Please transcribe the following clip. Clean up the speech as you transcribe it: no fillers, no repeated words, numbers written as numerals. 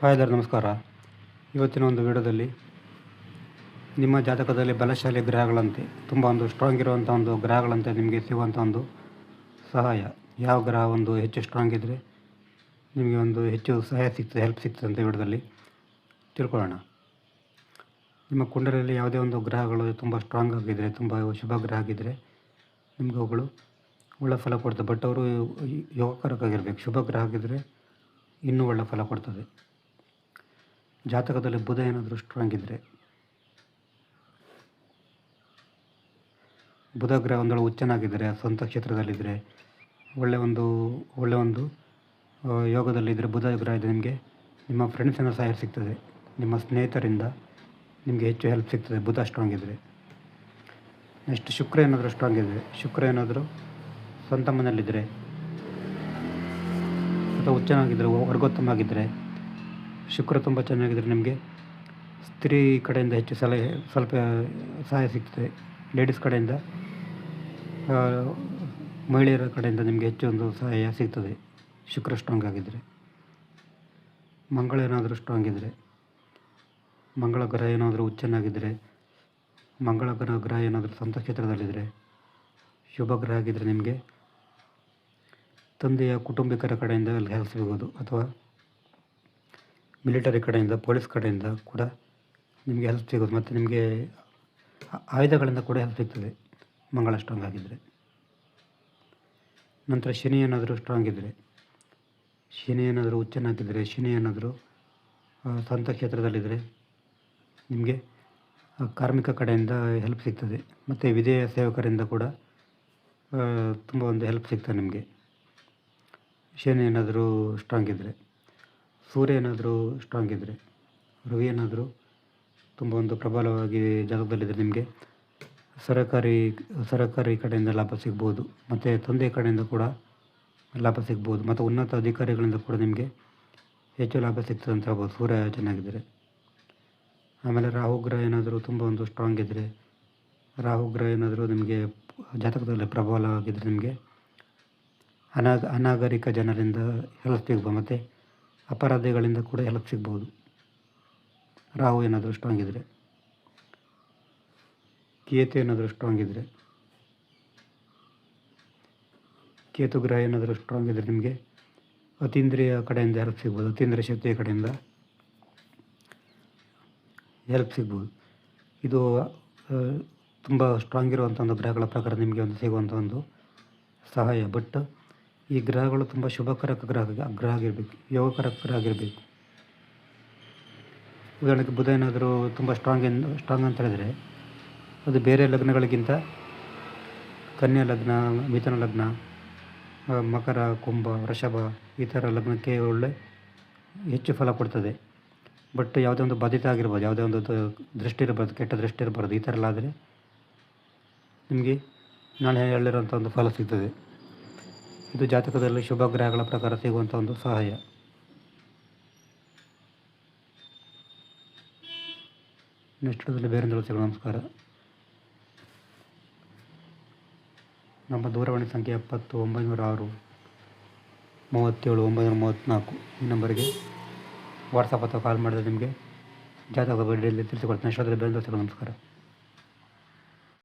Hi ಎಲ್ಲರೂ ನಮಸ್ಕಾರ. ಇವತ್ತಿನ ಒಂದು ವಿಡಿಯೋದಲ್ಲಿ ನಿಮ್ಮ ಜಾತಕದಲ್ಲಿ ಬಲಶಾಲಿ ಗ್ರಹಗಳಂತೆ ತುಂಬ ಒಂದು ಸ್ಟ್ರಾಂಗ್ ಇರುವಂಥ ಒಂದು ಗ್ರಹಗಳಂತೆ ನಿಮಗೆ ಸಿಗುವಂಥ ಒಂದು ಸಹಾಯ, ಯಾವ ಗ್ರಹ ಒಂದು ಹೆಚ್ಚು ಸ್ಟ್ರಾಂಗ್ ಇದ್ದರೆ ನಿಮಗೆ ಒಂದು ಹೆಚ್ಚು ಸಹಾಯ ಸಿಗ್ತದೆ, ಹೆಲ್ಪ್ ಸಿಗ್ತದೆ ಅಂತ ವಿಡಿಯೋದಲ್ಲಿ ತಿಳ್ಕೊಳ್ಳೋಣ. ನಿಮ್ಮ ಕುಂಡಲಿಯಲ್ಲಿ ಯಾವುದೇ ಒಂದು ಗ್ರಹಗಳು ತುಂಬ ಸ್ಟ್ರಾಂಗ್ ಆಗಿದ್ದರೆ, ತುಂಬ ಶುಭ ಗ್ರಹ ಆಗಿದ್ದರೆ ನಿಮಗೆ ಅವುಗಳು ಒಳ್ಳೆ ಫಲ ಕೊಡ್ತದೆ. ಬಟ್ ಅವರು ಯೋಗಕಾರಕವಾಗಿರಬೇಕು. ಶುಭ ಗ್ರಹ ಆಗಿದ್ದರೆ ಇನ್ನೂ ಒಳ್ಳೆ ಫಲ ಕೊಡ್ತದೆ. ಜಾತಕದಲ್ಲಿ ಬುಧ ಏನಾದರೂ ಸ್ಟ್ರಾಂಗ್ ಇದ್ದರೆ, ಬುಧ ಗ್ರಹ ಒಂದೊಳ್ಳೆ ಉಚ್ಚನಾಗಿದ್ದರೆ, ಸ್ವಂತ ಕ್ಷೇತ್ರದಲ್ಲಿದ್ದರೆ, ಒಳ್ಳೆಯ ಒಂದು ಯೋಗದಲ್ಲಿದ್ದರೆ, ಬುಧ ಗ್ರಹ ಇದೆ ನಿಮಗೆ ನಿಮ್ಮ ಫ್ರೆಂಡ್ಸಿಂದ ಸಹಾಯ ಸಿಗ್ತದೆ, ನಿಮ್ಮ ಸ್ನೇಹಿತರಿಂದ ನಿಮಗೆ ಹೆಚ್ಚು ಹೆಲ್ಪ್ ಸಿಗ್ತದೆ ಬುಧ ಸ್ಟ್ರಾಂಗ್ ಇದ್ದರೆ. ನೆಕ್ಸ್ಟ್ ಶುಕ್ರ ಏನಾದರೂ ಸ್ಟ್ರಾಂಗ್ ಇದ್ದರೆ, ಶುಕ್ರ ಏನಾದರೂ ಸ್ವಂತ ಮನೆಯಲ್ಲಿದ್ದರೆ ಅಥವಾ ಉಚ್ಚನಾಗಿದ್ದರೆ, ವರ್ಗೋತ್ತಮವಾಗಿದ್ದರೆ, ಶುಕ್ರ ತುಂಬ ಚೆನ್ನಾಗಿದ್ದರೆ ನಿಮಗೆ ಸ್ತ್ರೀ ಕಡೆಯಿಂದ ಹೆಚ್ಚು ಸ್ವಲ್ಪ ಸಹಾಯ ಸಿಗ್ತದೆ. ಲೇಡೀಸ್ ಕಡೆಯಿಂದ, ಮಹಿಳೆಯರ ಕಡೆಯಿಂದ ನಿಮಗೆ ಹೆಚ್ಚು ಒಂದು ಸಹಾಯ ಸಿಗ್ತದೆ ಶುಕ್ರ ಸ್ಟ್ರಾಂಗ್ ಆಗಿದ್ದರೆ. ಮಂಗಳ ಏನಾದರೂ ಸ್ಟ್ರಾಂಗ್ ಇದ್ದರೆ, ಮಂಗಳ ಗ್ರಹ ಏನಾದರೂ ಉಚ್ಚನಾಗಿದ್ದರೆ, ಮಂಗಳ ಗ್ರಹ ಏನಾದರೂ ಸ್ವಂತ ಕ್ಷೇತ್ರದಲ್ಲಿದ್ದರೆ, ಶುಭ ಗ್ರಹ ಆಗಿದ್ದರೆ ನಿಮಗೆ ತಂದೆಯ ಕುಟುಂಬಿಕರ ಕಡೆಯಿಂದ ಹೆಲ್ಪ್ ಸಿಗೋದು, ಅಥವಾ ಮಿಲಿಟರಿ ಕಡೆಯಿಂದ, ಪೊಲೀಸ್ ಕಡೆಯಿಂದ ಕೂಡ ನಿಮಗೆ ಹೆಲ್ಪ್ ಸಿಗೋದು, ಮತ್ತು ನಿಮಗೆ ಆಯುಧಗಳಿಂದ ಕೂಡ ಹೆಲ್ಪ್ ಸಿಗ್ತದೆ ಮಂಗಳ ಸ್ಟ್ರಾಂಗ್ ಆಗಿದ್ದರೆ. ನಂತರ ಶನಿ ಏನಾದರೂ ಸ್ಟ್ರಾಂಗ್ ಇದ್ದರೆ, ಶನಿ ಏನಾದರೂ ಉಚ್ಚನಾಗಿದ್ದರೆ, ಶನಿ ಏನಾದರೂ ಸ್ವಂತ ಕ್ಷೇತ್ರದಲ್ಲಿದ್ದರೆ ನಿಮಗೆ ಕಾರ್ಮಿಕ ಕಡೆಯಿಂದ ಹೆಲ್ಪ್ ಸಿಗ್ತದೆ, ಮತ್ತು ವಿದೇಯ ಸೇವಕರಿಂದ ಕೂಡ ತುಂಬ ಒಂದು ಹೆಲ್ಪ್ ಸಿಗ್ತದೆ ನಿಮಗೆ ಶನಿ ಏನಾದರೂ ಸ್ಟ್ರಾಂಗ್ ಇದ್ದರೆ. ಸೂರ್ಯ ಏನಾದರೂ ಸ್ಟ್ರಾಂಗ್ ಇದ್ದರೆ, ರವಿ ಏನಾದರೂ ತುಂಬ ಒಂದು ಪ್ರಬಲವಾಗಿ ಜಾತಕದಲ್ಲಿದ್ದರೆ ನಿಮಗೆ ಸರಕಾರಿ ಕಡೆಯಿಂದ ಲಾಭ ಸಿಗ್ಬೋದು, ಮತ್ತು ತಂದೆಯ ಕಡೆಯಿಂದ ಕೂಡ ಲಾಭ ಸಿಗ್ಬೋದು, ಮತ್ತು ಉನ್ನತ ಅಧಿಕಾರಿಗಳಿಂದ ಕೂಡ ನಿಮಗೆ ಹೆಚ್ಚು ಲಾಭ ಸಿಗ್ತದೆ ಅಂತ ಹೇಳ್ಬೋದು ಸೂರ್ಯ ಚೆನ್ನಾಗಿದ್ದರೆ. ಆಮೇಲೆ ರಾಹುಗ್ರಹ ಏನಾದರೂ ತುಂಬ ಒಂದು ಸ್ಟ್ರಾಂಗ್ ಇದ್ದರೆ, ರಾಹುಗ್ರಹ ಏನಾದರೂ ನಿಮಗೆ ಜಾತಕದಲ್ಲಿ ಪ್ರಬಲವಾಗಿದ್ದರೆ ನಿಮಗೆ ಅನಾಗರಿಕ ಜನರಿಂದ ಹೆಲ್ಪ್ ಸಿಗ್ಬೋದು, ಮತ್ತು ಅಪರಾಧಿಗಳಿಂದ ಕೂಡ ಹೆಲ್ಪ್ ಸಿಗ್ಬೋದು ರಾಹು ಏನಾದರೂ ಸ್ಟ್ರಾಂಗ್ ಇದ್ದರೆ. ಕೇತು ಏನಾದರೂ ಸ್ಟ್ರಾಂಗ್ ಇದ್ದರೆ, ಕೇತು ಗ್ರಹ ಏನಾದರೂ ಸ್ಟ್ರಾಂಗ್ ಇದ್ದರೆ ನಿಮಗೆ ಅತೀಂದ್ರಿಯ ಕಡೆಯಿಂದ ಹೆಲ್ಪ್ ಸಿಗ್ಬೋದು, ಅತೀಂದ್ರಿಯ ಶಕ್ತಿಯ ಕಡೆಯಿಂದ ಹೆಲ್ಪ್ ಸಿಗ್ಬೋದು. ಇದು ತುಂಬ ಸ್ಟ್ರಾಂಗ್ ಇರುವಂಥ ಒಂದು ಗ್ರಹಗಳ ಪ್ರಕಾರ ನಿಮಗೆ ಒಂದು ಸಿಗುವಂಥ ಒಂದು ಸಹಾಯ. ಬಟ್ ಈ ಗ್ರಹಗಳು ತುಂಬ ಶುಭಕಾರಕ ಗ್ರಹ ಆಗಿರಬೇಕು, ಯೋಗಕಾರಕ ಗ್ರಹ ಆಗಿರಬೇಕು. ಉದಾಹರಣೆಗೆ ಬುಧ ಏನಾದರೂ ತುಂಬ ಸ್ಟ್ರಾಂಗ್ ಅಂತ ಹೇಳಿದರೆ ಅದು ಬೇರೆ ಲಗ್ನಗಳಿಗಿಂತ ಕನ್ಯಾ ಲಗ್ನ, ಮಿಥುನ ಲಗ್ನ, ಮಕರ, ಕುಂಭ, ವೃಷಭ ಈ ಥರ ಲಗ್ನಕ್ಕೆ ಹೆಚ್ಚು ಫಲ ಕೊಡ್ತದೆ. ಬಟ್ ಯಾವುದೇ ಒಂದು ಬಾಧಿತ ಆಗಿರ್ಬೋದು, ಯಾವುದೇ ಒಂದು ದೃಷ್ಟಿ ಇರಬಾರ್ದು, ಕೆಟ್ಟ ದೃಷ್ಟಿ ಇರಬಾರ್ದು. ಈ ಥರ ಎಲ್ಲ ಆದರೆ ನಿಮಗೆ ನಾಳೆ ಹೇಳಿರೋಂಥ ಒಂದು ಫಲ ಸಿಗ್ತದೆ. ಇದು ಜಾತಕದಲ್ಲಿ ಶುಭ ಗ್ರಹಗಳ ಪ್ರಕಾರ ಸಿಗುವಂಥ ಒಂದು ಸಹಾಯ. ನೆಕ್ಸ್ಟ್ ಬೇರೆ ಸಿಗೋಣ. ನಮಸ್ಕಾರ. ನಮ್ಮ ದೂರವಾಣಿ ಸಂಖ್ಯೆ 70 906 37 934 ಈ ನಂಬರಿಗೆ ವಾಟ್ಸಪ್ ಅಥವಾ ಕಾಲ್ ಮಾಡಿದ್ರೆ ನಿಮಗೆ ಜಾತಕದ ಬಗ್ಗೆ ತಿಳಿಸಿಕೊಡ್ತೀನಿ. ನೆಕ್ಸ್ಟ್ ಬೇರೆ ಸಿಗೋಣ. ನಮಸ್ಕಾರ.